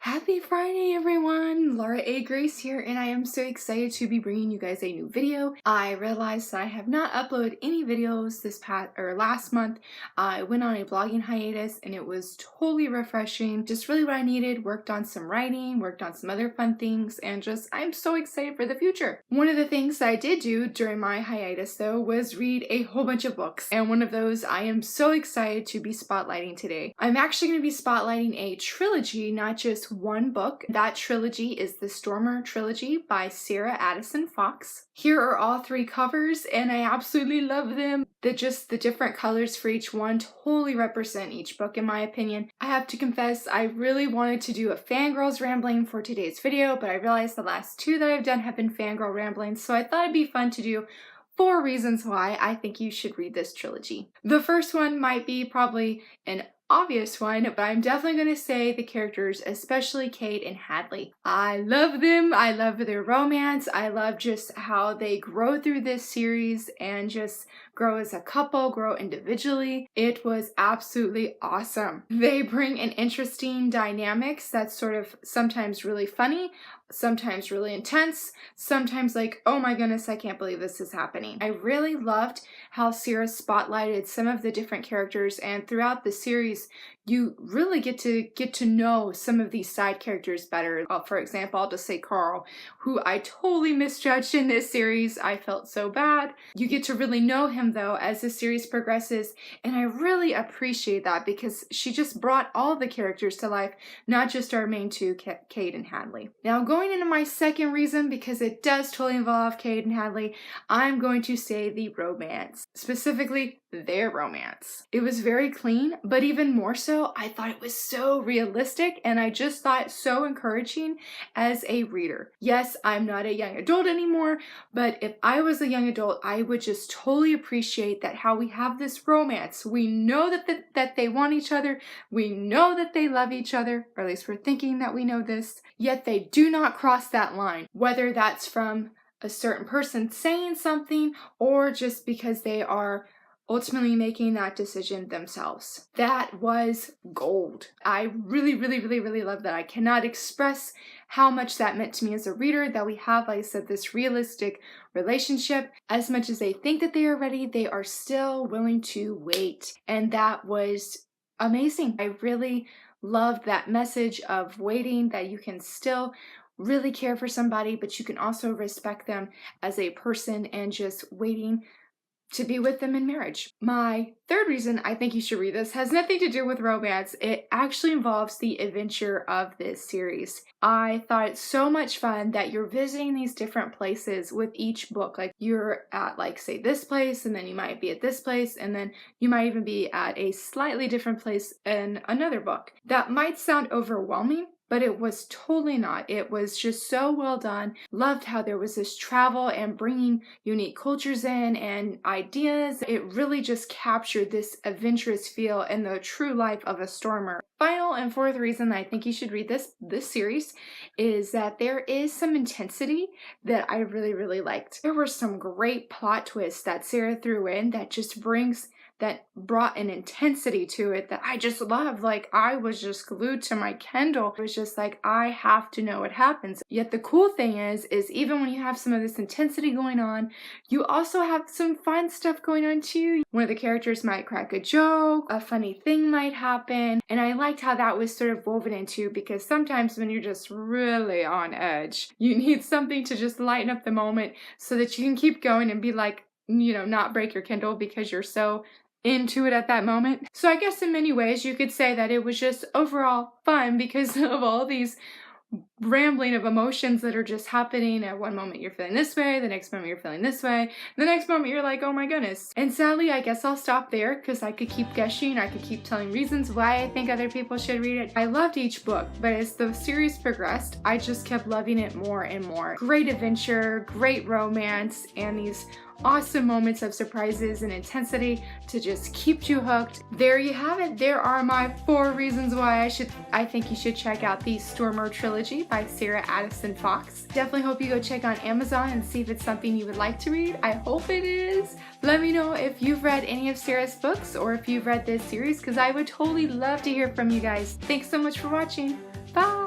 Happy Friday, everyone! Laura A. Grace here, and I am so excited to be bringing you guys a new video. I realized that I have not uploaded any videos last month. I went on a blogging hiatus, and it was totally refreshing. Just really what I needed. Worked on some writing, worked on some other fun things, and I'm so excited for the future. One of the things that I did do during my hiatus, though, was read a whole bunch of books, and one of those I am so excited to be spotlighting today. I'm actually going to be spotlighting a trilogy, not just one book. That trilogy is the Stormer Trilogy by Sarah Addison-Fox. Here are all three covers, and I absolutely love them. The different colors for each one totally represent each book, in my opinion. I have to confess, I really wanted to do a fangirls rambling for today's video, but I realized the last two that I've done have been fangirl ramblings, so I thought it'd be fun to do 4 reasons why I think you should read this trilogy. The first one might be probably an obvious one, but I'm definitely going to say the characters, especially Kate and Hadley. I love them. I love their romance. I love just how they grow through this series and just grow as a couple, grow individually. It was absolutely awesome. They bring an interesting dynamics that's sort of sometimes really funny, sometimes really intense, sometimes like, oh my goodness, I can't believe this is happening. I really loved how Sarah spotlighted some of the different characters, and throughout the series you really get to know some of these side characters better. For example, I'll just say Carl, who I totally misjudged in this series. I felt so bad. You get to really know him though as the series progresses, and I really appreciate that because she just brought all the characters to life, not just our main two, Kate and Hadley. Now going into my second reason, because it does totally involve Kate and Hadley, I'm going to say the romance. Specifically, their romance. It was very clean, but even more so, I thought it was so realistic, and I just thought so encouraging as a reader. Yes, I'm not a young adult anymore, but if I was a young adult, I would just totally appreciate that how we have this romance. We know that they want each other. We know that they love each other, or at least we're thinking that we know this, yet they do not cross that line, whether that's from a certain person saying something or just because they are ultimately making that decision themselves. That was gold. I really love that. I cannot express how much that meant to me as a reader, that we have, like I said, this realistic relationship. As much as they think that they are ready, they are still willing to wait. And that was amazing. I really loved that message of waiting, that you can still really care for somebody, but you can also respect them as a person and just waiting to be with them in marriage. My third reason I think you should read this has nothing to do with romance. It actually involves the adventure of this series. I thought it's so much fun that you're visiting these different places with each book. Like you're at, like, say this place, and then you might be at this place, and then you might even be at a slightly different place in another book. That might sound overwhelming, but it was totally not. It was just so well done. Loved how there was this travel and bringing unique cultures in and ideas. It really just captured this adventurous feel and the true life of a stormer. Final and fourth reason that I think you should read this series is that there is some intensity that I really liked. There were some great plot twists that Sarah threw in that brought an intensity to it that I just love. Like, I was just glued to my Kindle. It was just like, I have to know what happens. Yet the cool thing is even when you have some of this intensity going on, you also have some fun stuff going on too. One of the characters might crack a joke, a funny thing might happen, and I liked how that was sort of woven into, because sometimes when you're just really on edge, you need something to just lighten up the moment so that you can keep going and be like, not break your Kindle because you're so into it at that moment. So I guess in many ways you could say that it was just overall fun because of all these rambling of emotions that are just happening. At one moment you're feeling this way, the next moment you're feeling this way, the next moment you're like, oh my goodness. And sadly, I guess I'll stop there because I could keep gushing. I could keep telling reasons why I think other people should read it. I loved each book, but as the series progressed, I just kept loving it more and more. Great adventure, great romance, and these awesome moments of surprises and intensity to just keep you hooked. There you have it. There are my 4 reasons why I think you should check out the Stormer Trilogy by Sarah Addison-Fox. Definitely hope you go check on Amazon and see if it's something you would like to read. I hope it is. Let me know if you've read any of Sarah's books or if you've read this series, because I would totally love to hear from you guys. Thanks so much for watching. Bye!